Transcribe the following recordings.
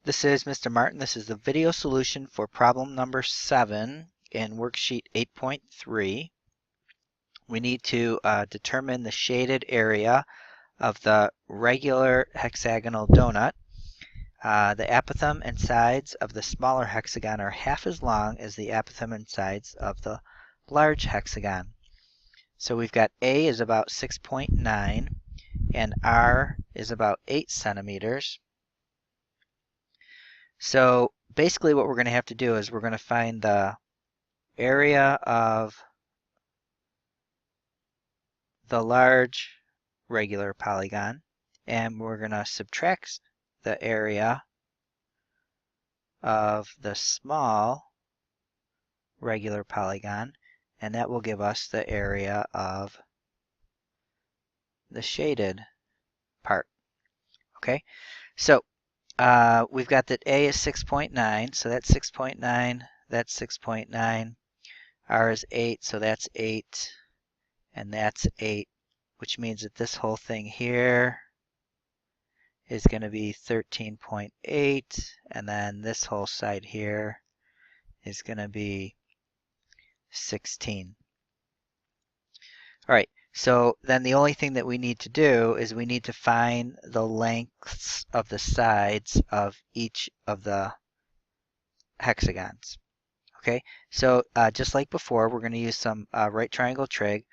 This is Mr. Martin. This is the video solution for problem number 7 in worksheet 8.3. We need to determine the shaded area of the regular hexagonal donut. The apothem and sides of the smaller hexagon are half as long as the apothem and sides of the large hexagon. So we've got A is about 6.9 and R is about 8 centimeters. So basically what we're going to have to do is we're going to find the area of the large regular polygon, and we're going to subtract the area of the small regular polygon, and that will give us the area of the shaded part. Okay, so we've got that A is 6.9, so that's 6.9, that's 6.9. R is 8, so that's 8, and that's 8, which means that this whole thing here is going to be 13.8, and then this whole side here is going to be 16. All right, so then the only thing that we need to do is we need to find the lengths of the sides of each of the hexagons. Okay, so just like before, we're going to use some right triangle trig.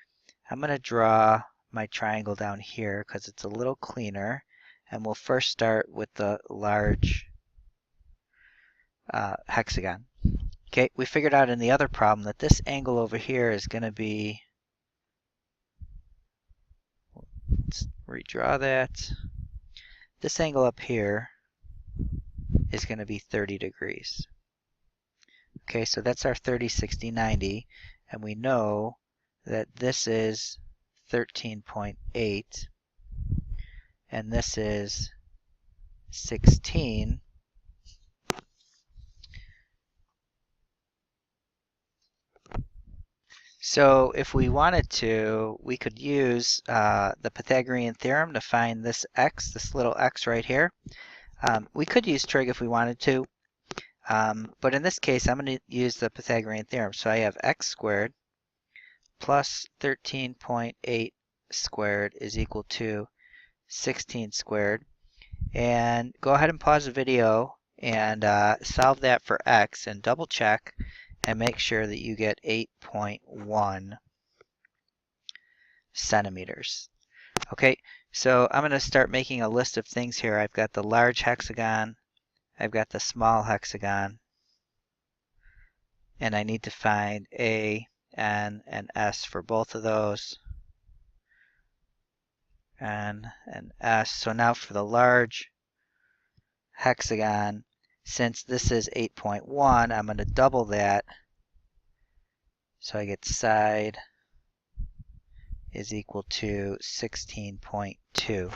I'm going to draw my triangle down here because it's a little cleaner, and we'll first start with the large hexagon. Okay, we figured out in the other problem that this angle over here is going to be, let's redraw that. This angle up here is going to be 30 degrees. Okay, so that's our 30, 60, 90, and we know that this is 13.8 and this is 16. So if we wanted to, we could use the Pythagorean theorem to find this x, this little x right here. We could use trig if we wanted to, but in this case I'm going to use the Pythagorean theorem. So I have x squared plus 13.8 squared is equal to 16 squared. And go ahead and pause the video and solve that for x and double check and make sure that you get 8.1 centimeters. Okay, so I'm going to start making a list of things here. I've got the large hexagon, I've got the small hexagon, and I need to find A, N, and S for both of those. N and S. So now for the large hexagon, since this is 8.1, I'm going to double that. So I get side is equal to 16.2.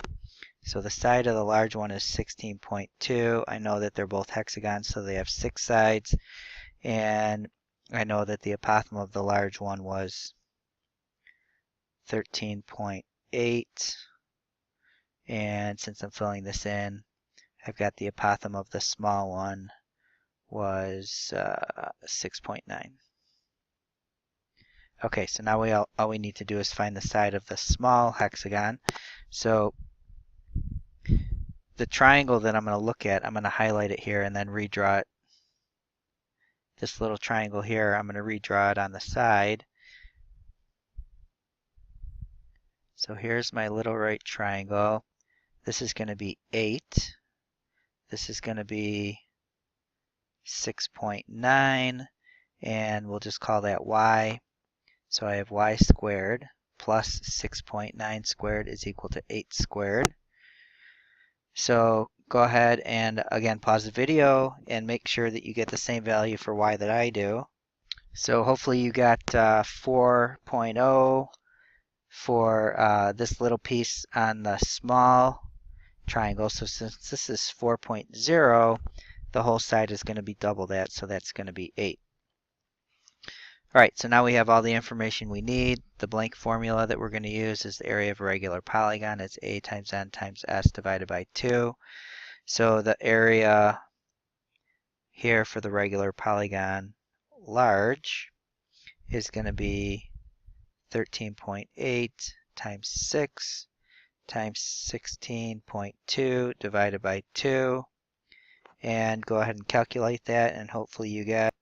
So the side of the large one is 16.2. I know that they're both hexagons, so they have 6 sides. And I know that the apothem of the large one was 13.8. And since I'm filling this in, I've got the apothem of the small one was 6.9. Okay, so now all we need to do is find the side of the small hexagon. So the triangle that I'm going to look at, I'm going to highlight it here and then redraw it. This little triangle here, I'm going to redraw it on the side. So here's my little right triangle. This is going to be 8. This is going to be 6.9, and we'll just call that y. So I have y squared plus 6.9 squared is equal to 8 squared. So go ahead and again pause the video and make sure that you get the same value for y that I do. So hopefully you got 4.0 for this little piece on the small triangle. So since this is 4.0, the whole side is going to be double that, so that's going to be 8. All right, so now we have all the information we need. The blank formula that we're going to use is the area of a regular polygon. It's A times N times S divided by 2. So the area here for the regular polygon large is going to be 13.8 times 6 times 16.2 divided by 2. And go ahead and calculate that, and hopefully you get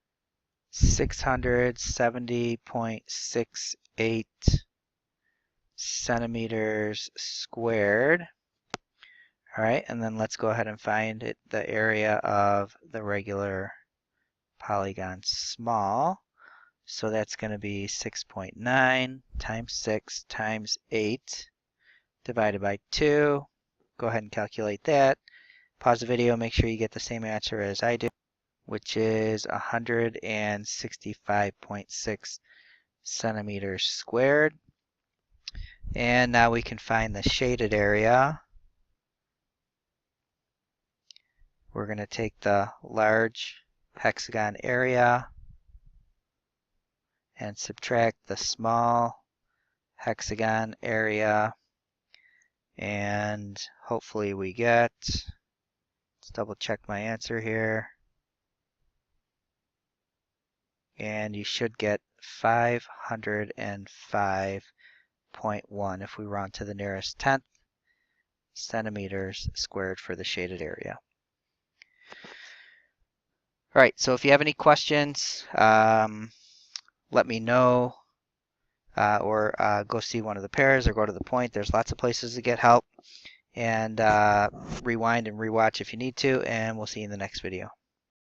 670.68 centimeters squared. All right, and then let's go ahead and find the area of the regular polygon small. So that's going to be 6.9 times 6 times 8 divided by 2. Go ahead and calculate that. Pause the video, make sure you get the same answer as I do, which is 165.6 centimeters squared. And now we can find the shaded area. We're going to take the large hexagon area and subtract the small hexagon area, and hopefully we get, let's double check my answer here, and you should get 505.1 if we round to the nearest tenth centimeters squared for the shaded area. All right, so if you have any questions, let me know, or go see one of the pairs or go to the point. There's lots of places to get help, and rewind and rewatch if you need to, and we'll see you in the next video.